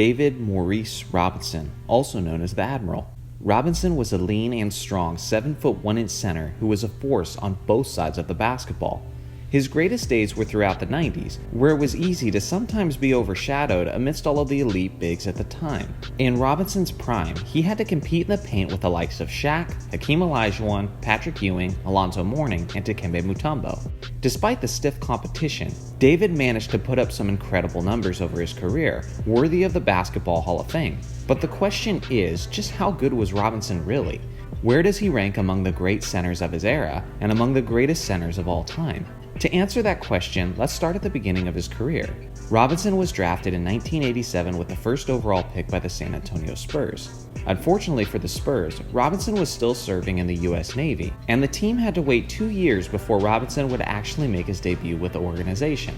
David Maurice Robinson, also known as the Admiral. Robinson was a lean and strong 7'1" center who was a force on both sides of the basketball. His greatest days were throughout the 90s, where it was easy to sometimes be overshadowed amidst all of the elite bigs at the time. In Robinson's prime, he had to compete in the paint with the likes of Shaq, Hakeem Olajuwon, Patrick Ewing, Alonzo Mourning, and Dikembe Mutombo. Despite the stiff competition, David managed to put up some incredible numbers over his career, worthy of the Basketball Hall of Fame. But the question is, just how good was Robinson really? Where does he rank among the great centers of his era, and among the greatest centers of all time? To answer that question, let's start at the beginning of his career. Robinson was drafted in 1987 with the first overall pick by the San Antonio Spurs. Unfortunately for the Spurs, Robinson was still serving in the US Navy, and the team had to wait 2 years before Robinson would actually make his debut with the organization.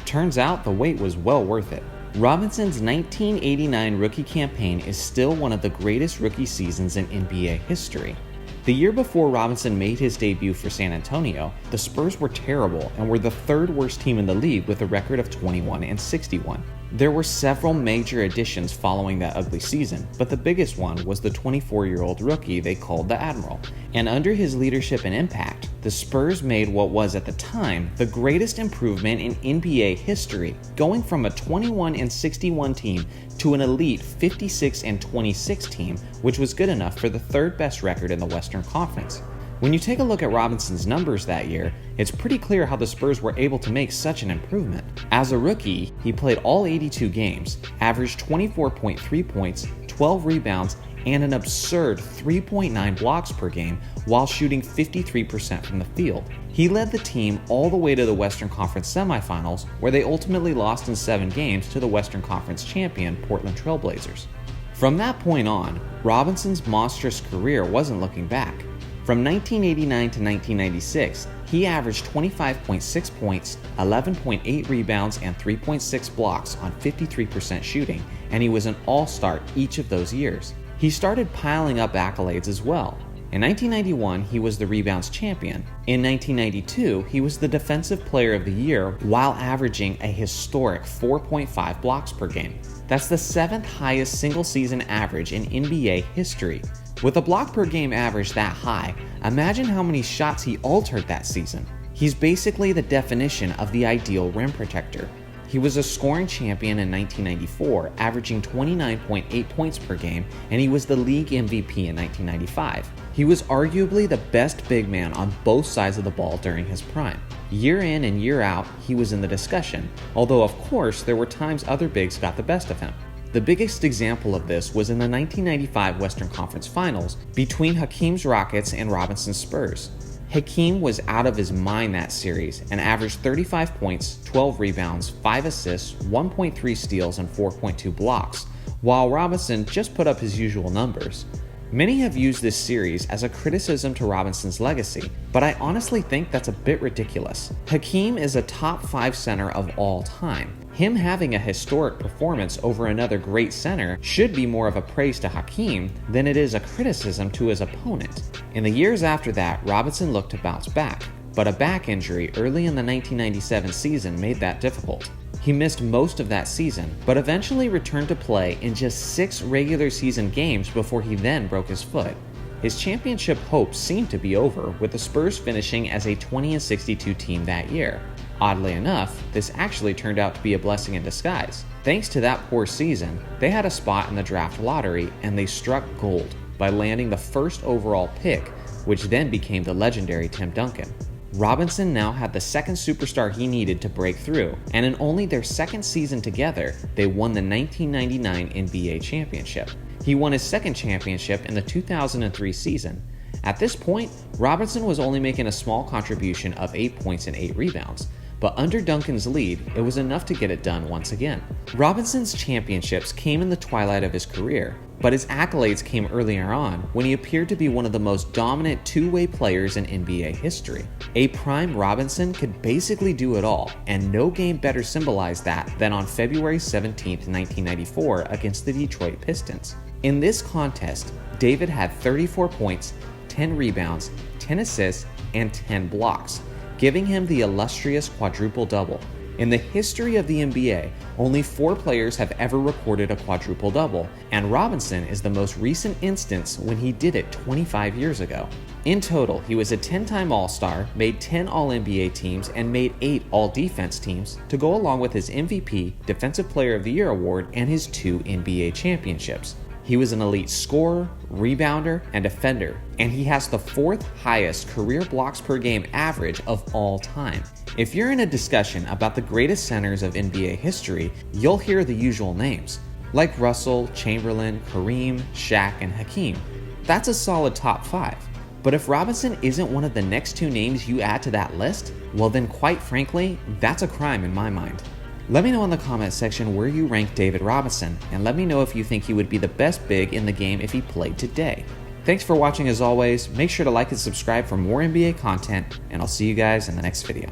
Turns out the wait was well worth it. Robinson's 1989 rookie campaign is still one of the greatest rookie seasons in NBA history. The year before Robinson made his debut for San Antonio, the Spurs were terrible and were the third worst team in the league with a record of 21-61. There were several major additions following that ugly season, but the biggest one was the 24-year-old rookie they called the Admiral. And under his leadership and impact, the Spurs made what was at the time the greatest improvement in NBA history, going from a 21-61 team to an elite 56-26 team, which was good enough for the third best record in the Western Conference. When you take a look at Robinson's numbers that year, it's pretty clear how the Spurs were able to make such an improvement. As a rookie, he played all 82 games, averaged 24.3 points, 12 rebounds, and an absurd 3.9 blocks per game while shooting 53% from the field. He led the team all the way to the Western Conference semifinals, where they ultimately lost in 7 games to the Western Conference champion Portland Trail Blazers. From that point on, Robinson's monstrous career wasn't looking back. From 1989 to 1996, he averaged 25.6 points, 11.8 rebounds, and 3.6 blocks on 53% shooting, and he was an all-star each of those years. He started piling up accolades as well. In 1991, he was the rebounds champion. In 1992, he was the Defensive Player of the Year while averaging a historic 4.5 blocks per game. That's the 7th highest single-season average in NBA history. With a block per game average that high, imagine how many shots he altered that season. He's basically the definition of the ideal rim protector. He was a scoring champion in 1994, averaging 29.8 points per game, and he was the league MVP in 1995. He was arguably the best big man on both sides of the ball during his prime. Year in and year out, he was in the discussion, although of course there were times other bigs got the best of him. The biggest example of this was in the 1995 Western Conference Finals between Hakeem's Rockets and Robinson's Spurs. Hakeem was out of his mind that series and averaged 35 points, 12 rebounds, 5 assists, 1.3 steals, and 4.2 blocks, while Robinson just put up his usual numbers. Many have used this series as a criticism to Robinson's legacy, but I honestly think that's a bit ridiculous. Hakeem is a top 5 center of all time. Him having a historic performance over another great center should be more of a praise to Hakeem than it is a criticism to his opponent. In the years after that, Robinson looked to bounce back, but a back injury early in the 1997 season made that difficult. He missed most of that season, but eventually returned to play in just 6 regular season games before he then broke his foot. His championship hopes seemed to be over, with the Spurs finishing as a 20-62 team that year. Oddly enough, this actually turned out to be a blessing in disguise. Thanks to that poor season, they had a spot in the draft lottery, and they struck gold by landing the first overall pick, which then became the legendary Tim Duncan. Robinson now had the second superstar he needed to break through, and in only their second season together, they won the 1999 NBA championship. He won his second championship in the 2003 season. At this point, Robinson was only making a small contribution of 8 points and 8 rebounds, but under Duncan's lead, it was enough to get it done once again. Robinson's championships came in the twilight of his career, but his accolades came earlier on when he appeared to be one of the most dominant two-way players in NBA history. A prime Robinson could basically do it all, and no game better symbolized that than on February 17, 1994 against the Detroit Pistons. In this contest, David had 34 points, 10 rebounds, 10 assists, and 10 blocks, giving him the illustrious quadruple-double. In the history of the NBA, only 4 players have ever recorded a quadruple-double, and Robinson is the most recent instance when he did it 25 years ago. In total, he was a 10-time All-Star, made 10 All-NBA teams, and made 8 All-Defense teams to go along with his MVP, Defensive Player of the Year award, and his 2 NBA championships. He was an elite scorer, rebounder, and defender, and he has the 4th highest career blocks per game average of all time. If you're in a discussion about the greatest centers of NBA history, you'll hear the usual names, like Russell, Chamberlain, Kareem, Shaq, and Hakeem. That's a solid top 5. But if Robinson isn't one of the next 2 names you add to that list, well then quite frankly, that's a crime in my mind. Let me know in the comment section where you rank David Robinson, and let me know if you think he would be the best big in the game if he played today. Thanks for watching as always, make sure to like and subscribe for more NBA content, and I'll see you guys in the next video.